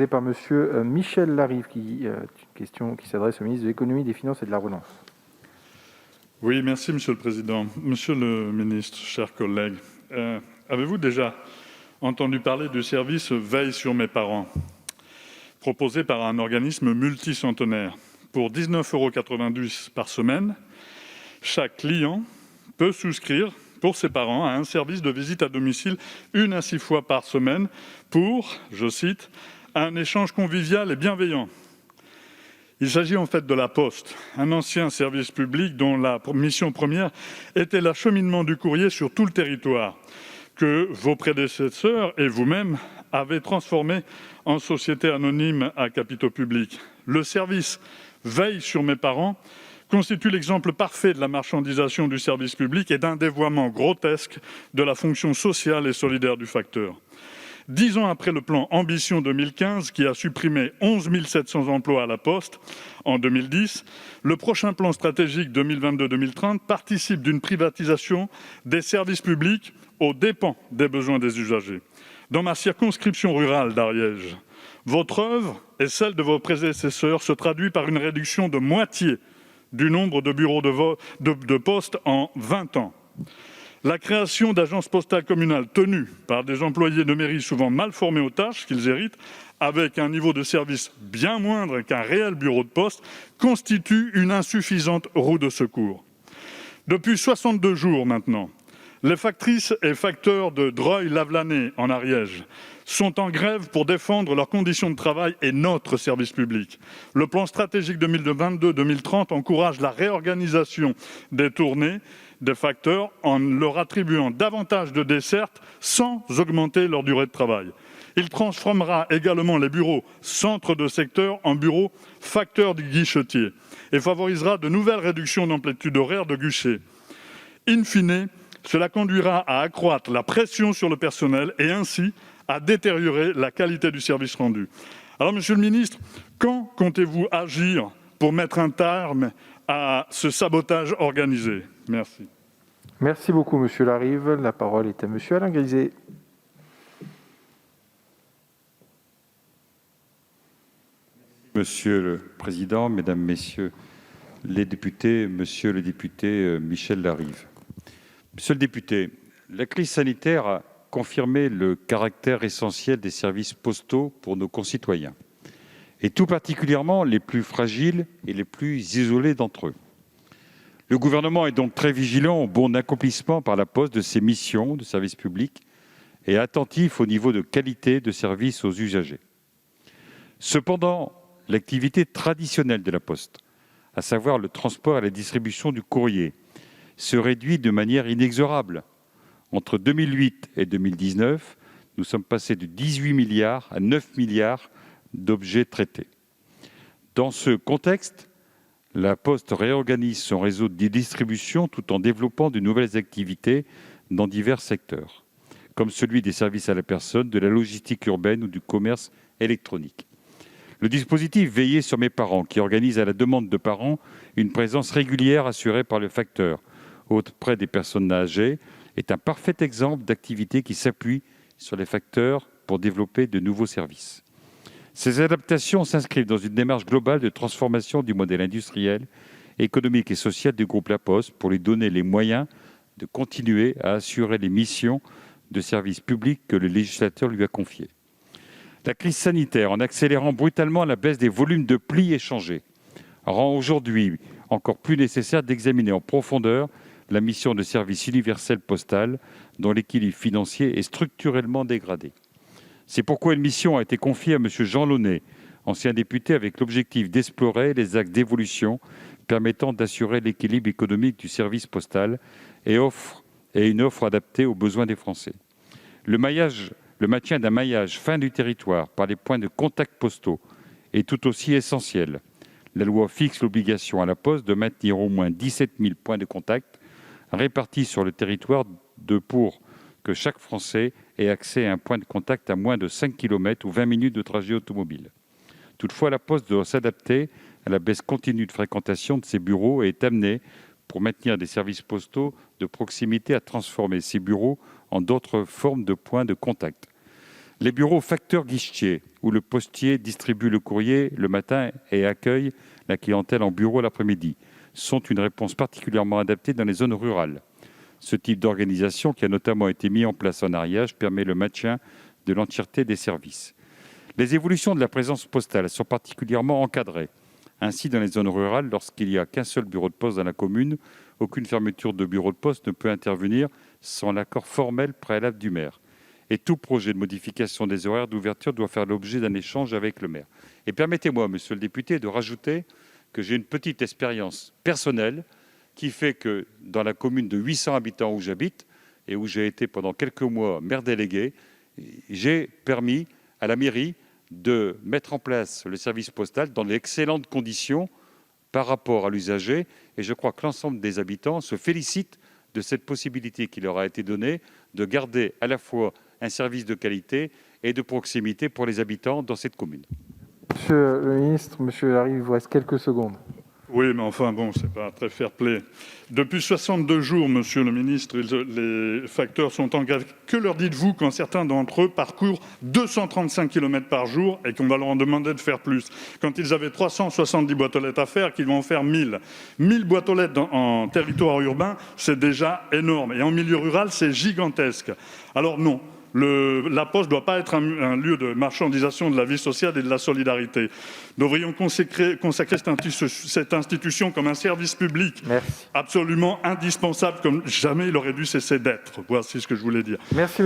Par Monsieur Michel Larive, une question qui s'adresse au ministre de l'Économie, des Finances et de la Relance. Oui, merci Monsieur le Président. Monsieur le ministre, chers collègues, avez-vous déjà entendu parler du service Veille sur mes parents, proposé par un organisme multicentenaire? Pour 19,90 € par semaine, chaque client peut souscrire pour ses parents à un service de visite à domicile 1 à 6 fois par semaine pour, je cite, « un échange convivial et bienveillant ». Il s'agit en fait de la Poste, un ancien service public dont la mission première était l'acheminement du courrier sur tout le territoire, que vos prédécesseurs et vous-même avez transformé en société anonyme à capitaux publics. Le service Veille sur mes parents constitue l'exemple parfait de la marchandisation du service public et d'un dévoiement grotesque de la fonction sociale et solidaire du facteur. 10 ans après le plan Ambition 2015, qui a supprimé 11 700 emplois à la Poste en 2010, le prochain plan stratégique 2022-2030 participe d'une privatisation des services publics aux dépens des besoins des usagers. Dans ma circonscription rurale d'Ariège, votre œuvre et celle de vos prédécesseurs se traduit par une réduction de moitié du nombre de bureaux de poste en 20 ans. La création d'agences postales communales tenues par des employés de mairie souvent mal formés aux tâches qu'ils héritent, avec un niveau de service bien moindre qu'un réel bureau de poste, constitue une insuffisante roue de secours. Depuis 62 jours maintenant, les factrices et facteurs de Dreuil-Lavelanet en Ariège sont en grève pour défendre leurs conditions de travail et notre service public. Le plan stratégique 2022-2030 encourage la réorganisation des tournées des facteurs en leur attribuant davantage de dessertes sans augmenter leur durée de travail. Il transformera également les bureaux centres de secteur en bureaux facteurs du guichetier et favorisera de nouvelles réductions d'amplitude horaire de guichet. In fine, cela conduira à accroître la pression sur le personnel et ainsi à détériorer la qualité du service rendu. Alors, Monsieur le ministre, quand comptez-vous agir pour mettre un terme à ce sabotage organisé? Merci. Merci beaucoup, Monsieur Larive. La parole est à Monsieur Alain Griset. Monsieur le Président, Mesdames, Messieurs les députés, Monsieur le député Michel Larive. Monsieur le député, la crise sanitaire a confirmé le caractère essentiel des services postaux pour nos concitoyens, et tout particulièrement les plus fragiles et les plus isolés d'entre eux. Le gouvernement est donc très vigilant au bon accomplissement par la Poste de ses missions de service public et attentif au niveau de qualité de service aux usagers. Cependant, l'activité traditionnelle de la Poste, à savoir le transport et la distribution du courrier, se réduit de manière inexorable. Entre 2008 et 2019, nous sommes passés de 18 milliards à 9 milliards d'objets traités. Dans ce contexte, la Poste réorganise son réseau de distribution tout en développant de nouvelles activités dans divers secteurs, comme celui des services à la personne, de la logistique urbaine ou du commerce électronique. Le dispositif Veiller sur mes parents, qui organise à la demande de parents une présence régulière assurée par le facteur auprès des personnes âgées, est un parfait exemple d'activité qui s'appuie sur les facteurs pour développer de nouveaux services. Ces adaptations s'inscrivent dans une démarche globale de transformation du modèle industriel, économique et social du groupe La Poste pour lui donner les moyens de continuer à assurer les missions de service public que le législateur lui a confiées. La crise sanitaire, en accélérant brutalement la baisse des volumes de plis échangés, rend aujourd'hui encore plus nécessaire d'examiner en profondeur la mission de service universel postal dont l'équilibre financier est structurellement dégradé. C'est pourquoi une mission a été confiée à M. Jean Launay, ancien député, avec l'objectif d'explorer les axes d'évolution permettant d'assurer l'équilibre économique du service postal et une offre adaptée aux besoins des Français. Le maintien d'un maillage fin du territoire par les points de contact postaux est tout aussi essentiel. La loi fixe l'obligation à la Poste de maintenir au moins 17 000 points de contact répartis sur le territoire pour que chaque Français ait accès à un point de contact à moins de 5 km ou 20 minutes de trajet automobile. Toutefois, la Poste doit s'adapter à la baisse continue de fréquentation de ses bureaux et est amenée, pour maintenir des services postaux de proximité, à transformer ces bureaux en d'autres formes de points de contact. Les bureaux facteurs guichetiers, où le postier distribue le courrier le matin et accueille la clientèle en bureau l'après-midi, sont une réponse particulièrement adaptée dans les zones rurales. Ce type d'organisation, qui a notamment été mis en place en Ariège, permet le maintien de l'entièreté des services. Les évolutions de la présence postale sont particulièrement encadrées. Ainsi, dans les zones rurales, lorsqu'il n'y a qu'un seul bureau de poste dans la commune, aucune fermeture de bureau de poste ne peut intervenir sans l'accord formel préalable du maire. Et tout projet de modification des horaires d'ouverture doit faire l'objet d'un échange avec le maire. Et permettez-moi, monsieur le député, de rajouter que j'ai une petite expérience personnelle qui fait que dans la commune de 800 habitants où j'habite et où j'ai été pendant quelques mois maire délégué, j'ai permis à la mairie de mettre en place le service postal dans d'excellentes conditions par rapport à l'usager. Et je crois que l'ensemble des habitants se félicitent de cette possibilité qui leur a été donnée de garder à la fois un service de qualité et de proximité pour les habitants dans cette commune. Monsieur le ministre, monsieur Larive, il vous reste quelques secondes. Oui, mais enfin, bon, c'est pas très fair-play. Depuis 62 jours, monsieur le ministre, les facteurs sont engagés. Que leur dites-vous quand certains d'entre eux parcourent 235 km par jour et qu'on va leur demander de faire plus? Quand ils avaient 370 boîtes aux lettres à faire, qu'ils vont en faire 1000. 1000 boîtes aux lettres en territoire urbain, c'est déjà énorme. Et en milieu rural, c'est gigantesque. Alors non. La Poste ne doit pas être un lieu de marchandisation de la vie sociale et de la solidarité. Nous devrions consacrer cette institution comme un service public absolument indispensable, comme jamais il aurait dû cesser d'être. Voici ce que je voulais dire. Merci.